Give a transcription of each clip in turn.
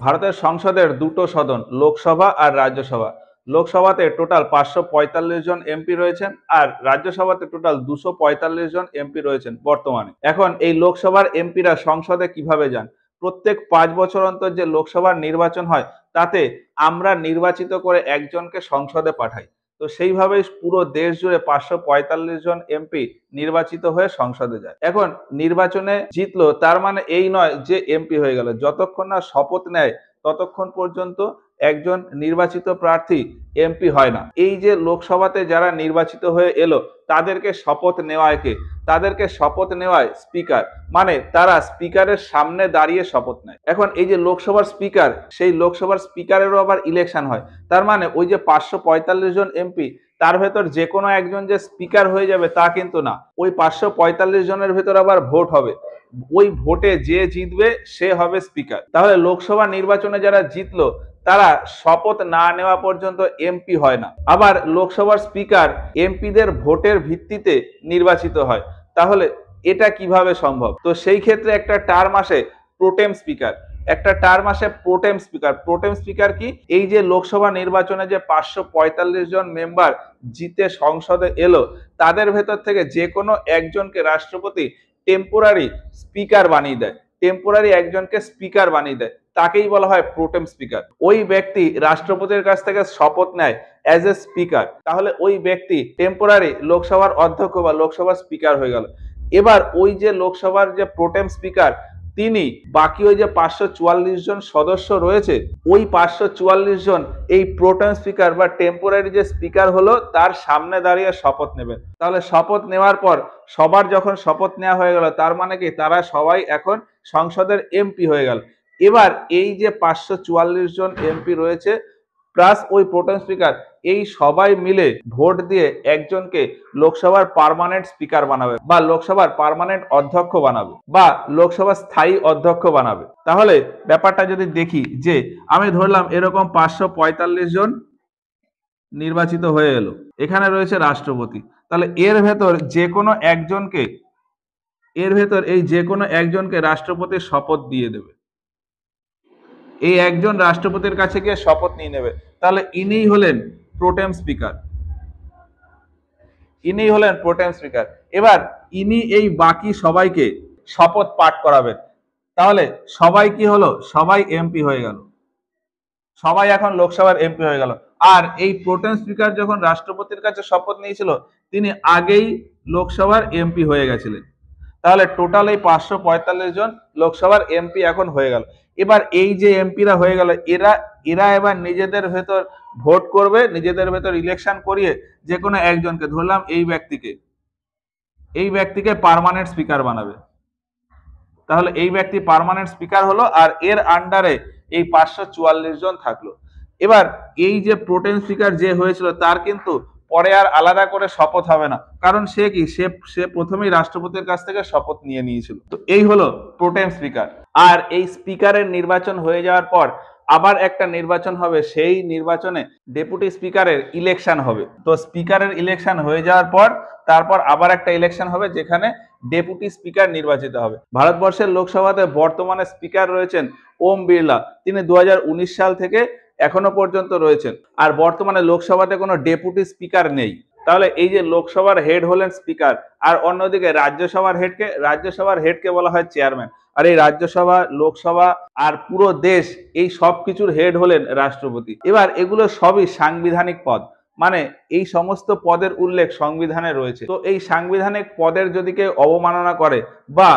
ভারতের সংসদের দুটো সদন, লোকসভা আর রাজ্যসভা। লোকসভাতে টোটাল 545 জন এমপি রয়েছেন, আর রাজ্যসভাতে টোটাল 245 জন এমপি রয়েছেন বর্তমানে। এখন এই লোকসভার এমপিরা সংসদে কিভাবে যান? প্রত্যেক 5 বছর অন্তর যে লোকসভার নির্বাচন হয়, তাতে আমরা নির্বাচিত করে একজনকে সংসদে পাঠাই। তো সেইভাবেই পুরো দেশ জুড়ে 545 জন এমপি নির্বাচিত হয়ে সংসদে যায়। এখন নির্বাচনে জিতলো তার মানে এই নয় যে এমপি হয়ে গেল। যতক্ষণ না শপথ নেয় ততক্ষণ পর্যন্ত একজন নির্বাচিত প্রার্থী এমপি হয় না। এই যে লোকসভাতে যারা নির্বাচিত হয়ে এলো, তাদেরকে শপথ নেওয়ায় কে? তাদেরকে শপথ নেওয়ায় স্পিকার। মানে তারা স্পিকারের সামনে দাঁড়িয়ে শপথ নেয়। এখন এই যে লোকসভার স্পিকার, সেই লোকসভার স্পিকারেরও আবার ইলেকশন হয়। তার মানে ওই যে 545 জন এমপি, তার ভেতর যে কোনো একজন যে স্পিকার হয়ে যাবে তা কিন্তু না। ওই 545 জনের ভেতর আবার ভোট হবে। ওই ভোটে যে জিতবে সে হবে স্পিকার। তাহলে লোকসভা নির্বাচনে যারা জিতলো, তারা শপথ না নেওয়া পর্যন্ত এমপি হয় না। আবার লোকসভার স্পিকার এমপিদের ভোটের ভিত্তিতে নির্বাচিত হয়। তাহলে এটা কিভাবে সম্ভব? তো সেই ক্ষেত্রে একটা টার্ম আসে প্রোটেম স্পিকার। একটা টার্ম আসে প্রোটেম স্পিকার। প্রোটেম স্পিকার কি? এই যে লোকসভা নির্বাচনে যে 545 জন মেম্বার জিতে সংসদে এলো, তাদের ভেতর থেকে যে কোনো একজনকে রাষ্ট্রপতি টেম্পোরারি স্পিকার বানিয়ে দেয়। টেম্পোরারি একজনকে স্পিকার বানিয়ে দেয়, তাকেই বলা হয় প্রোটেম স্পিকার। ওই ব্যক্তি রাষ্ট্রপতির কাছ থেকে শপথ নেয় অ্যাজ এ স্পিকার। তাহলে ওই ব্যক্তি টেম্পোরারি লোকসভার অধ্যক্ষ বা লোকসভার স্পিকার হয়ে গেল। এবার ওই যে লোকসভার যে প্রোটেম স্পিকার, তিনি বাকি ওই যে 544 জন সদস্য রয়েছে, ওই 544 জন এই প্রোটেম স্পিকার বা টেম্পোরারি যে স্পিকার হলো তার সামনে দাঁড়িয়ে শপথ নেবেন। তাহলে শপথ নেওয়ার পর সবার যখন শপথ নেওয়া হয়ে গেল, তার মানে কি তারা সবাই এখন সংসদের এমপি হয়ে গেল। এবার এই যে 544 জন এমপি রয়েছে প্লাস ওই প্রোটেম স্পিকার, এই সবাই মিলে ভোট দিয়ে একজনকে লোকসভার পার্মানেন্ট স্পিকার বানাবে বা লোকসভার পার্মানেন্ট অধ্যক্ষ বানাবে বা লোকসভার স্থায়ী অধ্যক্ষ বানাবে। তাহলে ব্যাপারটা যদি দেখি যে আমি ধরলাম এরকম 545 জন নির্বাচিত হয়ে এলো, এখানে রয়েছে রাষ্ট্রপতি। তাহলে এর ভেতর এই যে কোনো একজনকে রাষ্ট্রপতি শপথ দিয়ে দেবে। এই একজন রাষ্ট্রপতির কাছে গিয়ে শপথ নিয়ে নেবে। তাহলে ইনিই হলেন প্রোটেম স্পিকার। এবার ইনি এই বাকি সবাইকে শপথ পাঠ করাবেন। তাহলে সবাই কি হলো? সবাই এমপি হয়ে গেল। সবাই এখন লোকসভার এমপি হয়ে গেল। আর এই প্রোটেম স্পিকার যখন রাষ্ট্রপতির কাছে শপথ নিয়েছিল, তিনি আগেই লোকসভার এমপি হয়ে গেছিলেন। তাহলে টোটাল এই 545 জন লোকসভার এমপি এখন হয়ে গেল। এবার এই যে এমপিরা হয়ে গেল, এরা এবার নিজেদের ভেতর ভোট করবে, নিজেদের ভেতর ইলেকশন করিয়ে যে কোনো একজনকে, ধরলাম এই ব্যক্তিকে পার্মানেন্ট স্পিকার বানাবে। তাহলে এই ব্যক্তি পার্মানেন্ট স্পিকার হলো, আর এর আন্ডারে এই 544 জন থাকলো। এবার এই যে প্রোটেম স্পিকার যে হয়েছিল, তার কিন্তু পরে আর আলাদা করে শপথ হবে না, কারণ সে কি সে প্রথমেই রাষ্ট্রপতির কাছ থেকে শপথ নিয়ে নিয়েছিল। তো এই হলো প্রোটেম স্পিকার। আর এই স্পিকারের নির্বাচন হয়ে যাওয়ার পর আবার একটা নির্বাচন হবে, সেই নির্বাচনে ডেপুটি স্পিকারের ইলেকশন হবে। তো স্পিকারের ইলেকশন হয়ে যাওয়ার পর তারপর আবার একটা ইলেকশন হবে, যেখানে ডেপুটি স্পিকার নির্বাচিত হবে। ভারতবর্ষের লোকসভাতে বর্তমানে স্পিকার রয়েছেন ওম বিড়লা। তিনি 2019 সাল থেকে এখনো পর্যন্ত রয়েছেন। আর বর্তমানে লোকসভাতে কোনো ডেপুটি স্পিকার নেই। তাহলে এই যে লোকসভার হেড হলেন স্পিকার, আর অন্যদিকে রাজ্যসভার হেডকে বলা হয় চেয়ারম্যান। আর এই রাজ্যসভা, লোকসভা আর পুরো দেশ, এই সব কিছুর হেড হলেন রাষ্ট্রপতি। এবার এগুলো সবই সাংবিধানিক পদ, মানে এই সমস্ত পদের উল্লেখ সংবিধানে রয়েছে। তো এই সাংবিধানিক পদের যদি কেউ অবমাননা করে বা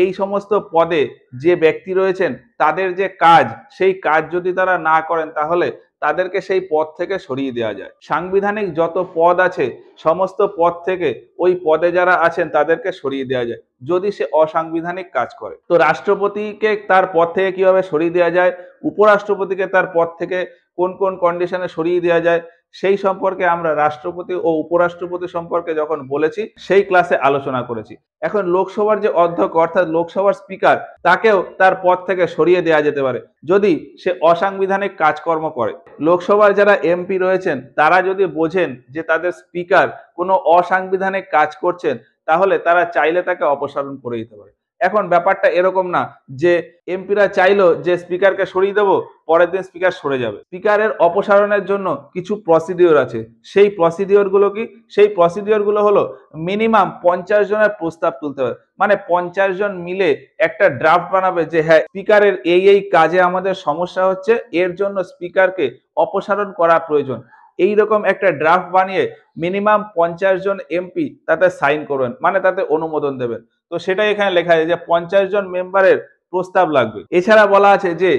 এই সমস্ত পদে যে ব্যক্তি রয়েছেন তাদের যে কাজ, সেই কাজ যদি তারা না করেন, তাহলে তাদেরকে সেই পদ থেকে সরিয়ে দেওয়া যায়। সাংবিধানিক যত পদ আছে, সমস্ত পদ থেকে ওই পদে যারা আছেন তাদেরকে সরিয়ে দেওয়া যায় যদি সে অসাংবিধানিক কাজ করে। তো রাষ্ট্রপতিকে তার পদ থেকে কিভাবে সরিয়ে দেওয়া যায়, উপরাষ্ট্রপতিকে তার পদ থেকে কোন কোন কন্ডিশনে সরিয়ে দেওয়া যায়, সেই সম্পর্কে আমরা রাষ্ট্রপতি ও উপরাষ্ট্রপতি সম্পর্কে যখন বলেছি, সেই ক্লাসে আলোচনা করেছি। এখন লোকসভার যে অধ্যক্ষ অর্থাৎ লোকসভার স্পিকার, তাকেও তার পদ থেকে সরিয়ে দেওয়া যেতে পারে যদি সে অসাংবিধানিক কাজকর্ম করে। লোকসভার যারা এমপি রয়েছেন তারা যদি বোঝেন যে তাদের স্পিকার কোনো অসাংবিধানিক কাজ করছেন, তাহলে তারা চাইলে তাকে অপসারণ করে দিতে পারে। এখন ব্যাপারটা এরকম না যে এমপিরা চাইলো যে স্পিকারকে সরিয়ে দেবো, পরের দিন স্পিকার সরে যাবে। স্পিকারের অপসারণের জন্য কিছু প্রসিডিওর আছে। সেই প্রসিডিওরগুলো কি? সেই প্রসিডিওরগুলো হলো মিনিমাম 50 জনের প্রস্তাব তুলতে হবে। মানে 50 জন মিলে একটা ড্রাফট বানাবে যে হ্যাঁ, স্পিকারের এই কাজে আমাদের সমস্যা হচ্ছে, এর জন্য স্পিকারকে অপসারণ করা প্রয়োজন। এইরকম একটা ড্রাফট বানিয়ে মিনিমাম 50 জন এমপি তাতে সাইন করবেন, মানে তাতে অনুমোদন দেবেন। তো সেটাই এখানে লেখা আছে যে 50 জন মেম্বারের প্রস্তাব লাগবে। এছাড়া বলা আছে যে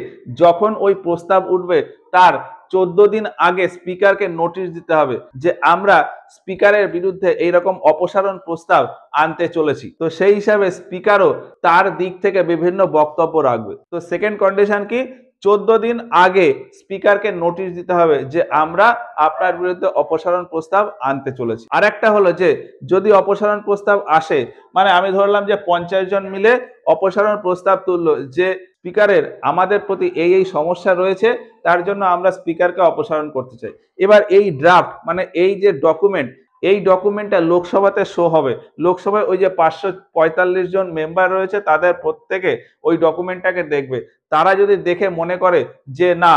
যখন ওই প্রস্তাব উঠবে তার 14 দিন আগে স্পিকারকে নোটিশ দিতে হবে যে আমরা স্পিকারের বিরুদ্ধে এইরকম অপসারণ প্রস্তাব আনতে চলেছি। তো সেই হিসাবে স্পিকারও তার দিক থেকে বিভিন্ন বক্তব্য রাখবে। তো সেকেন্ড কন্ডিশন কি? 14 দিন আগে স্পিকারকে নোটিশ দিতে হবে যে আমরা আপনার বিরুদ্ধে অপসারণ প্রস্তাব আনতে চলেছি। আর একটা হলো যে যদি অপসারণ প্রস্তাব আসে, মানে আমি ধরলাম যে 50 জন মিলে অপসারণ প্রস্তাব তুললো যে স্পিকারের আমাদের প্রতি এই সমস্যা রয়েছে, তার জন্য আমরা স্পিকারকে অপসারণ করতে চাই। এবার এই ড্রাফট মানে এই যে ডকুমেন্ট, এই ডকুমেন্টটা লোকসভাতে শো হবে। লোকসভায় ওই যে 545 জন মেম্বার রয়েছে তাদের প্রত্যেকে ওই ডকুমেন্টটাকে দেখবে। তারা যদি দেখে মনে করে যে না,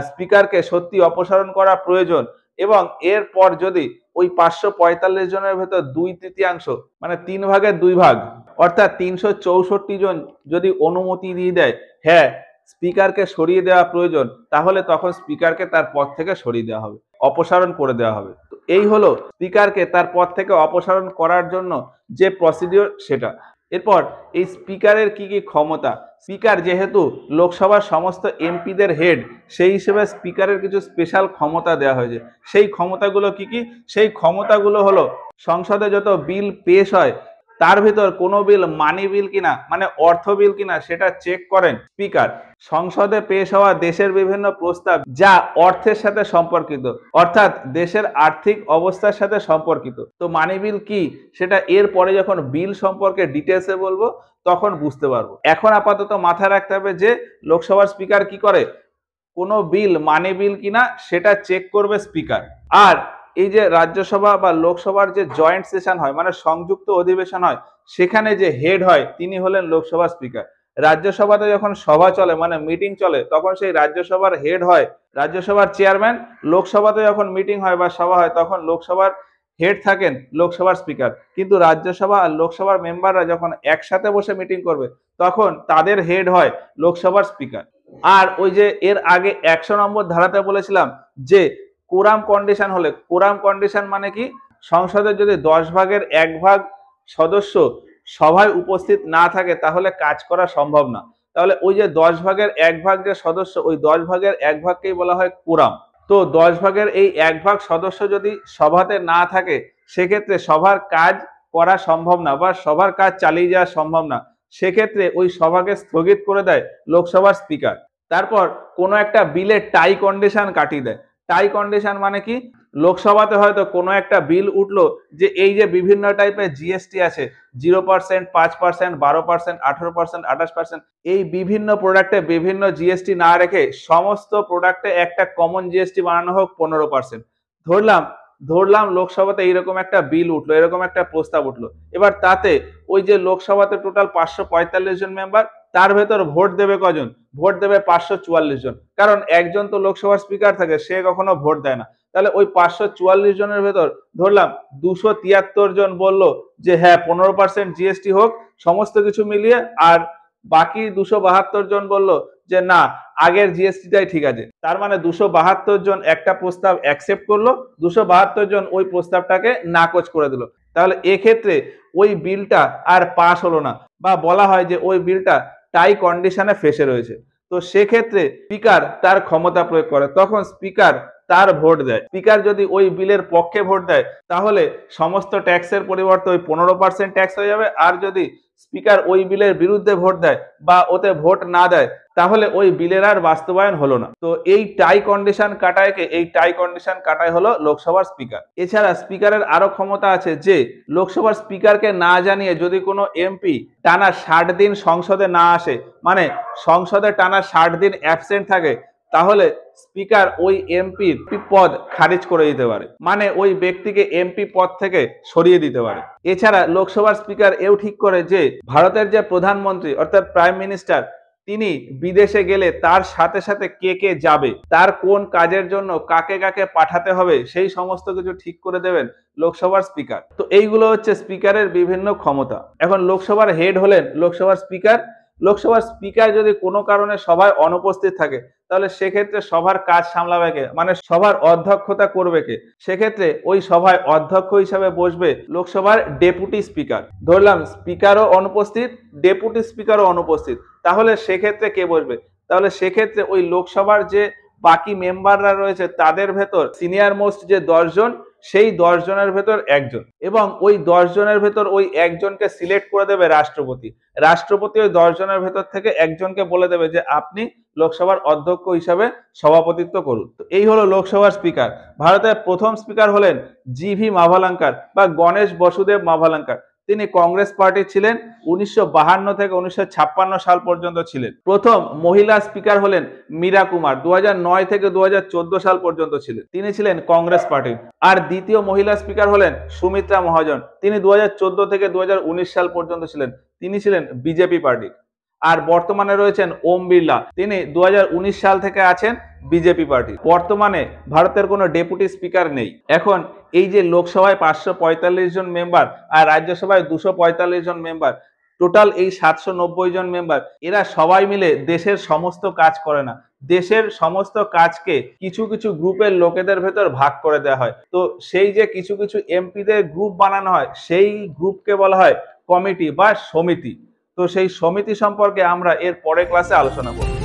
স্পিকারকে সত্যি অপসারণ করা প্রয়োজন, এবং এরপর যদি ওই 545 জনের ভেতর 2/3 মানে 3 ভাগের 2 ভাগ অর্থাৎ 364 জন যদি অনুমতি দিয়ে দেয় হ্যাঁ স্পিকারকে সরিয়ে দেওয়া প্রয়োজন, তাহলে তখন স্পিকারকে তার পদ থেকে সরিয়ে দেওয়া হবে, অপসারণ করে দেওয়া হবে। তো এই হলো স্পিকারকে তার পদ থেকে অপসারণ করার জন্য যে প্রসিডিওর সেটা। এরপর এই স্পিকারের কি কি ক্ষমতা? স্পিকার যেহেতু লোকসভার সমস্ত এমপিদের হেড, সেই হিসেবে স্পিকারের কিছু স্পেশাল ক্ষমতা দেওয়া হয়েছে। সেই ক্ষমতাগুলো কি কি? সেই ক্ষমতাগুলো হলো সংসদে যত বিল পেশ হয় তার ভিতর কোনো বিল মানি বিল কিনা মানে অর্থ বিল কিনা সেটা চেক করেন স্পিকার। সংসদে পেশ হওয়া দেশের বিভিন্ন প্রস্তাব যা অর্থের সাথে সম্পর্কিত, অর্থাৎ দেশের আর্থিক অবস্থার সাথে সম্পর্কিত। তো মানি বিল কি সেটা এর পরে যখন বিল সম্পর্কে ডিটেলসে বলবো তখন বুঝতে পারবো। এখন আপাতত মাথায় রাখতে হবে যে লোকসভার স্পিকার কি করে? কোনো বিল মানি বিল কিনা সেটা চেক করবে স্পিকার। আর এই যে রাজ্যসভা বা লোকসভার যে জয়েন্ট সেশন হয় মানে সংযুক্ত অধিবেশন হয়, সেখানে যে হেড হয় তিনি হলেন লোকসভার স্পিকার। রাজ্যসভাতে যখন সভা চলে মানে মিটিং চলে তখন সেই রাজ্যসভার হেড হয় রাজ্যসভার চেয়ারম্যান। লোকসভাতে যখন মিটিং হয় বা সভা হয় তখন লোকসভার হেড থাকেন লোকসভার স্পিকার। কিন্তু রাজ্যসভা আর লোকসভার মেম্বাররা যখন একসাথে বসে মিটিং করবে তখন তাদের হেড হয় লোকসভার স্পিকার। আর ওই যে এর আগে 100 নম্বর ধারাতে বলেছিলাম যে কোরাম কন্ডিশন হলে, কোরাম কন্ডিশন মানে কি? সংসদের যদি 10 ভাগের 1 ভাগ সদস্য সভায় উপস্থিত না থাকে তাহলে কাজ করা সম্ভব না। তাহলে ওই যে 10 ভাগের 1 ভাগ যে সদস্য, ওই 10 ভাগের 1 ভাগকেই বলা হয় কোরাম। তো 10 ভাগের এই 1 ভাগ সদস্য যদি সভাতে না থাকে সেক্ষেত্রে সভার কাজ করা সম্ভব না বা সভার কাজ চালিয়ে যাওয়া সম্ভব না। সেক্ষেত্রে ওই সভাকে স্থগিত করে দেয় লোকসভার স্পিকার। তারপর কোনো একটা বিলের টাই কন্ডিশন কাটিয়ে দেয়। টাই কন্ডিশন মানে কি? লোকসভাতে হয়তো কোনো একটা বিল উঠলো যে এই যে বিভিন্ন টাইপের জিএসটি আছে, 0%, 5%, 12%, 18%, 28%, এই বিভিন্ন প্রোডাক্টে বিভিন্ন জিএসটি না রেখে সমস্ত প্রোডাক্টে একটা কমন জিএসটি বানানো হোক 15%। ধরলাম লোকসভাতে এইরকম একটা বিল উঠলো, এরকম একটা প্রস্তাব উঠলো। এবার তাতে ওই যে লোকসভাতে টোটাল 545 জন মেম্বার, তার ভেতর ভোট দেবে কজন? ভোট দেবে 544 জন। কারণ একজন তো লোকসভার স্পিকার থাকে, সে কখনো ভোট দেয় না। তাহলে ওই 544 জনের ভেতর ধরলাম 273 জন বলল যে হ্যাঁ 15% জিএসটি হোক সমস্ত কিছু মিলিয়ে, আর বাকি 272 জন বলল যে না আগের জিএসটিটাই ঠিক আছে। তার মানে 272 জন একটা প্রস্তাব অ্যাকসেপ্ট করলো, 272 জন ওই প্রস্তাবটাকে নাকচ করে দিল। তাহলে এক্ষেত্রে ওই বিলটা আর পাস হলো না, বা বলা হয় যে ওই বিলটা টাই কন্ডিশনে ফেসে রয়েছে। তো সেক্ষেত্রে স্পিকার তার ক্ষমতা প্রয়োগ করে, তখন স্পিকার তার ভোট দেয়। স্পিকার যদি ওই বিলের পক্ষে ভোট দেয় তাহলে সমস্ত ট্যাক্সের পরিবর্তে ওই 15% ট্যাক্স হয়ে যাবে। আর যদি স্পিকার ওই বিলের বিরুদ্ধে ভোট দেয় বা ওতে ভোট না দেয় তাহলে ওই বিলের আর বাস্তবায়ন হলো না। তো এই টাই কন্ডিশন কাটায় হলো লোকসভার স্পিকার। এছাড়া স্পিকারের আরো ক্ষমতা আছে যে লোকসভার স্পিকারকে না জানিয়ে যদি কোনো এমপি টানা 60 দিন সংসদে না আসে, মানে সংসদে টানা 60 দিন অ্যাবসেন্ট থাকে, তাহলে স্পিকার ওই এমপির পদ খারিজ করে দিতে পারে, মানে ওই ব্যক্তিকে এমপি পদ থেকে সরিয়ে দিতে পারে। এছাড়া লোকসভার স্পিকার এও ঠিক করে যে ভারতের যে প্রধানমন্ত্রী অর্থাৎ প্রাইম মিনিস্টার তিনি বিদেশে গেলে তার সাথে সাথে কে কে যাবে, তার কোন কাজের জন্য কাকে কাকে পাঠাতে হবে, সেই সমস্ত কিছু ঠিক করে দেবেন লোকসভার স্পিকার। তো এইগুলো হচ্ছে স্পিকারের বিভিন্ন ক্ষমতা। এখন লোকসভার হেড হলেন লোকসভার স্পিকার। লোকসভার স্পিকার যদি কোনো কারণে সভায় অনুপস্থিত থাকে তাহলে সেক্ষেত্রে সভার কাজ সামলাবে কে, মানে সভার অধ্যক্ষতা করবে কে? সেক্ষেত্রে ওই সভায় অধ্যক্ষ হিসাবে বসবে লোকসভার ডেপুটি স্পিকার। ধরলাম স্পিকারও অনুপস্থিত, ডেপুটি স্পিকারও অনুপস্থিত, তাহলে সেক্ষেত্রে কে বসবে? তাহলে সেক্ষেত্রে ওই লোকসভার যে বাকি মেম্বাররা রয়েছে তাদের ভেতর সিনিয়র মোস্ট যে 10 জন, সেই 10 জনের ভেতর একজন, এবং ওই 10 জনের ভেতর ওই একজনকে সিলেক্ট করে দেবে রাষ্ট্রপতি। রাষ্ট্রপতি ওই 10 জনের ভেতর থেকে একজনকে বলে দেবে যে আপনি লোকসভার অধ্যক্ষ হিসাবে সভাপতিত্ব করুন। তো এই হলো লোকসভার স্পিকার। ভারতের প্রথম স্পিকার হলেন জিভি মাভালাঙ্কার বা গণেশ বসুদেব মাভালাঙ্কার। তিনি কংগ্রেস পার্টি ছিলেন, 1952 থেকে 1956 সাল পর্যন্ত ছিলেন। প্রথম মহিলা স্পিকার হলেন মীরা কুমার, 2009 থেকে 2014 সাল পর্যন্ত ছিলেন, তিনি ছিলেন কংগ্রেস পার্টির। আর দ্বিতীয় মহিলা স্পিকার হলেন সুমিত্রা মহাজন, তিনি 2014 থেকে 2019 সাল পর্যন্ত ছিলেন, তিনি ছিলেন বিজেপি পার্টির। আর বর্তমানে রয়েছেন ওম বিড়লা, তিনি 2019 সাল থেকে আছেন বিজেপি পার্টি। বর্তমানে ভারতের কোনো ডেপুটি স্পিকার নেই। এখন এই যে লোকসভায় 545 জন মেম্বার আর রাজ্যসভায় 245 জন মেম্বার, টোটাল এই 790 জন মেম্বার, এরা সবাই মিলে দেশের সমস্ত কাজ করে না। দেশের সমস্ত কাজকে কিছু কিছু গ্রুপের লোকেদের ভেতর ভাগ করে দেওয়া হয়। তো সেই যে কিছু কিছু এমপিদের গ্রুপ বানানো হয়, সেই গ্রুপকে বলা হয় কমিটি বা সমিতি। তো সেই সমিতি সম্পর্কে আমরা এর পরের ক্লাসে আলোচনা করব।